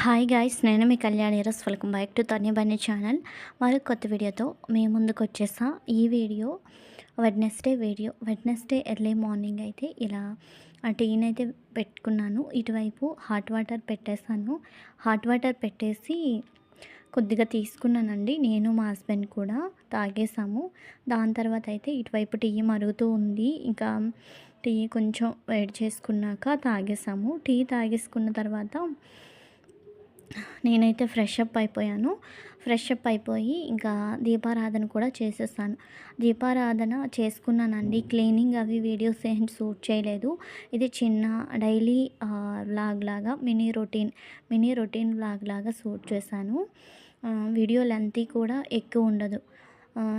Hi guys, నేను మీ కళ్యాణి రస్. Welcome back to Tanya Bunny channel. మరో కొత్త వీడియోతో మీ ముందుకు వచ్చేసా. ఈ వీడియో వెడ్నెస్డే ఎర్లీ మార్నింగ్ అయితే ఇలా టీని అయితే పెట్టుకున్నాను. ఇటువైపు హాట్ వాటర్ పెట్టేశాను. హాట్ వాటర్ పెట్టేసి కొద్దిగా తీసుకున్నానండి. నేను మా హస్బెండ్ కూడా తాగేసాము. దాని తర్వాత అయితే ఇటువైపు టీ మరుగుతూ ఉంది. ఇంకా టీ కొంచెం వేడి చేసుకున్నాక తాగేసాము. టీ తాగేసుకున్న తర్వాత నేనైతే ఫ్రెష్ అప్ అయిపోయి ఇంకా దీపారాధన కూడా చేసేసాను. దీపారాధన చేసుకున్నానండి. క్లీనింగ్ అవి వీడియోస్ ఏం షూట్ చేయలేదు. ఇది చిన్న డైలీ వ్లాగ్ లాగా మినీ రొటీన్ వ్లాగ్ లాగా షూట్ చేశాను. వీడియో లెంతీ కూడా ఎక్కువ ఉండదు.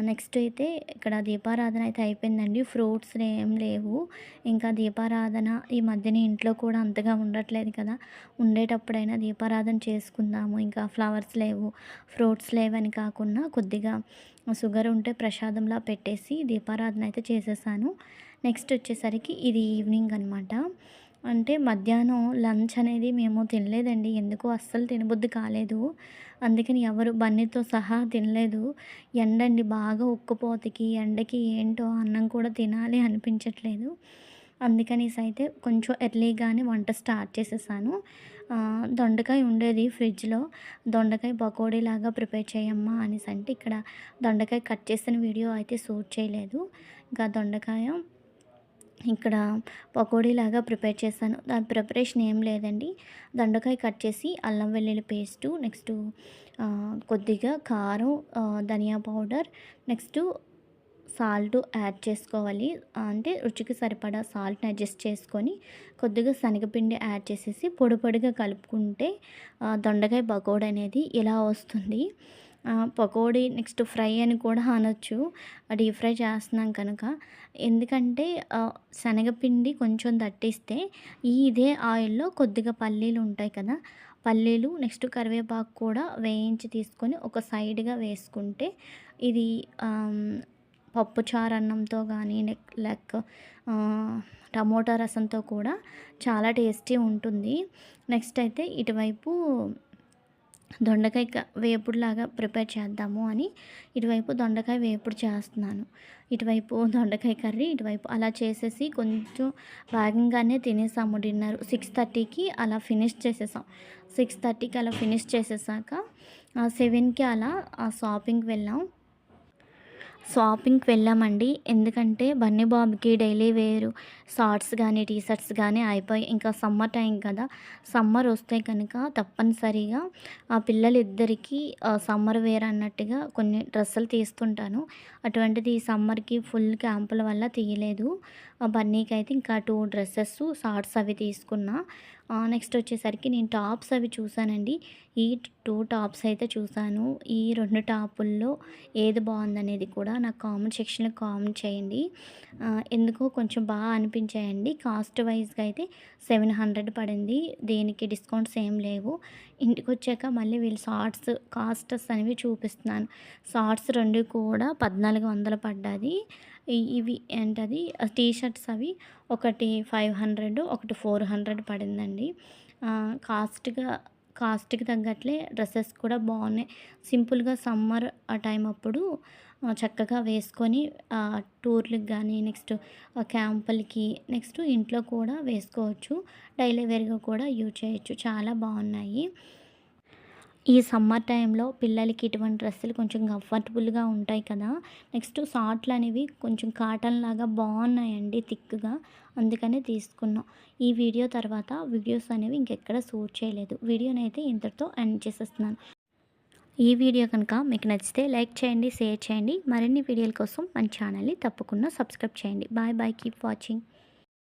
నెక్స్ట్ అయితే ఇక్కడ దీపారాధన అయితే అయిపోయిందండి. ఫ్రూట్స్ ఏం లేవు. ఇంకా దీపారాధన ఈ మధ్యన ఇంట్లో కూడా అంతగా ఉండట్లేదు కదా. ఉండేటప్పుడైనా దీపారాధన చేసుకుందాము. ఇంకా ఫ్లవర్స్ లేవు, ఫ్రూట్స్ లేవని కాకుండా కొద్దిగా షుగర్ ఉంటే ప్రసాదంలా పెట్టేసి దీపారాధన అయితే చేసేసాను. నెక్స్ట్ వచ్చేసరికి ఇది ఈవినింగ్ అనమాట. అంటే మధ్యాహ్నం లంచ్ అనేది మేము తినలేదండి. ఎందుకో అస్సలు తినబుద్ధి కాలేదు. అందుకని ఎవరు బన్నీతో సహా తినలేదు. ఎండండి బాగా ఉక్కపోతకి, ఎండకి ఏంటో అన్నం కూడా తినాలి అనిపించట్లేదు. అందుకనేసి అయితే కొంచెం ఎర్లీగానే వంట స్టార్ట్ చేసేసాను. దొండకాయ ఉండేది ఫ్రిడ్జ్లో. దొండకాయ పకోడీలాగా ప్రిపేర్ చేయమ్మా అనేసి అంటే ఇక్కడ దొండకాయ కట్ చేసిన వీడియో అయితే షూట్ చేయలేదు. ఇంకా దొండకాయ ఇక్కడ పకోడీలాగా ప్రిపేర్ చేశాను. దాని ప్రిపరేషన్ ఏం లేదండి. దొండకాయ కట్ చేసి అల్లం వెల్లుల్లి పేస్టు, నెక్స్ట్ కొద్దిగా కారం, ధనియా పౌడర్, నెక్స్ట్ సాల్ట్ యాడ్ చేసుకోవాలి. అంటే రుచికి సరిపడా సాల్ట్ని అడ్జస్ట్ చేసుకొని కొద్దిగా శనగపిండి యాడ్ చేసేసి పొడిగా కలుపుకుంటే దొండకాయ పకోడీ అనేది ఇలా వస్తుంది. పకోడీ నెక్స్ట్ ఫ్రై అని కూడా అనొచ్చు. డీప్ ఫ్రై చేస్తున్నాం కనుక. ఎందుకంటే శనగపిండి కొంచెం దట్టిస్తే ఇదే ఆయిల్లో కొద్దిగా పల్లీలు ఉంటాయి కదా, పల్లీలు నెక్స్ట్ కరివేపాకు కూడా వేయించి తీసుకొని ఒక సైడ్గా వేసుకుంటే ఇది పప్పుచారు అన్నంతో కానీ లైక్ టమోటా రసంతో కూడా చాలా టేస్టీ ఉంటుంది. నెక్స్ట్ అయితే ఇటువైపు దొండకాయ వేపుడులాగా ప్రిపేర్ చేద్దాము అని ఇటువైపు దొండకాయ వేపుడు చేస్తున్నాను. ఇటువైపు దొండకాయ కర్రీ, ఇటువైపు అలా చేసేసి కొంచెం వేగంగానే తినేసాము. డిన్నర్ 6:30కి అలా ఫినిష్ చేసేసాం. 6:30కి అలా ఫినిష్ చేసేసాక 7కి అలా షాపింగ్కి వెళ్ళామండి. ఎందుకంటే బన్నీ బాబుకి డైలీ వేరు షార్ట్స్ కానీ టీ షర్ట్స్ కానీ అయిపోయి ఇంకా సమ్మర్ టైం కదా. సమ్మర్ వస్తే కనుక తప్పనిసరిగా ఆ పిల్లలిద్దరికీ సమ్మర్ వేర్ అన్నట్టుగా కొన్ని డ్రెస్సులు తీస్తుంటాను. అటువంటిది ఈ సమ్మర్కి ఫుల్ క్యాంపుల వల్ల తీయలేదు. బన్నీకి అయితే ఇంకా 2 డ్రెస్సెస్ షార్ట్స్ అవి తీసుకున్నా. నెక్స్ట్ వచ్చేసరికి నేను టాప్స్ అవి చూసానండి. ఈ 2 టాప్స్ అయితే చూసాను. ఈ 2 టాపుల్లో ఏది బాగుందనేది కూడా నాకు కామెంట్ సెక్షన్లో కామెంట్ చేయండి. ఎందుకో కొంచెం బాగా అనిపించాయండి. కాస్ట్ వైజ్గా అయితే 700 పడింది. దేనికి డిస్కౌంట్స్ ఏం లేవు. ఇంటికి వచ్చాక మళ్ళీ వీళ్ళు షార్ట్స్ కాస్ట్స్ అనేవి చూపిస్తున్నాను. షార్ట్స్ 2 కూడా 1400 పడ్డది. ఇవి ఏంటది టీ షర్ట్స్ అవి ఒకటి 500, ఒకటి 400 పడిందండి. కాస్ట్కి తగ్గట్లే డ్రెస్సెస్ కూడా బాగున్నాయి. సింపుల్గా సమ్మర్ ఆ టైం అప్పుడు చక్కగా వేసుకొని టూర్లకు కానీ నెక్స్ట్ క్యాంపులకి నెక్స్ట్ ఇంట్లో కూడా వేసుకోవచ్చు. డైలీ వేర్గా కూడా యూజ్ చేయొచ్చు. చాలా బాగున్నాయి. ఈ సమ్మర్ టైంలో పిల్లలకి ఇటువంటి డ్రెస్సులు కొంచెం కంఫర్టబుల్గా ఉంటాయి కదా. నెక్స్ట్ షార్ట్లు అనేవి కొంచెం కాటన్ లాగా బాగున్నాయండి థిక్గా. అందుకనే తీసుకున్నాం. ఈ వీడియో తర్వాత వీడియోస్ అనేవి ఇంకెక్కడ షూట్ చేయలేదు. వీడియోనైతే ఇంతటితో ఎండ్ చేసేస్తున్నాను. ఈ వీడియో కనుక మీకు నచ్చితే లైక్ చేయండి, షేర్ చేయండి. మరిన్ని వీడియోల కోసం మన ఛానల్ని తప్పకుండా సబ్స్క్రైబ్ చేయండి. Bye bye, keep watching.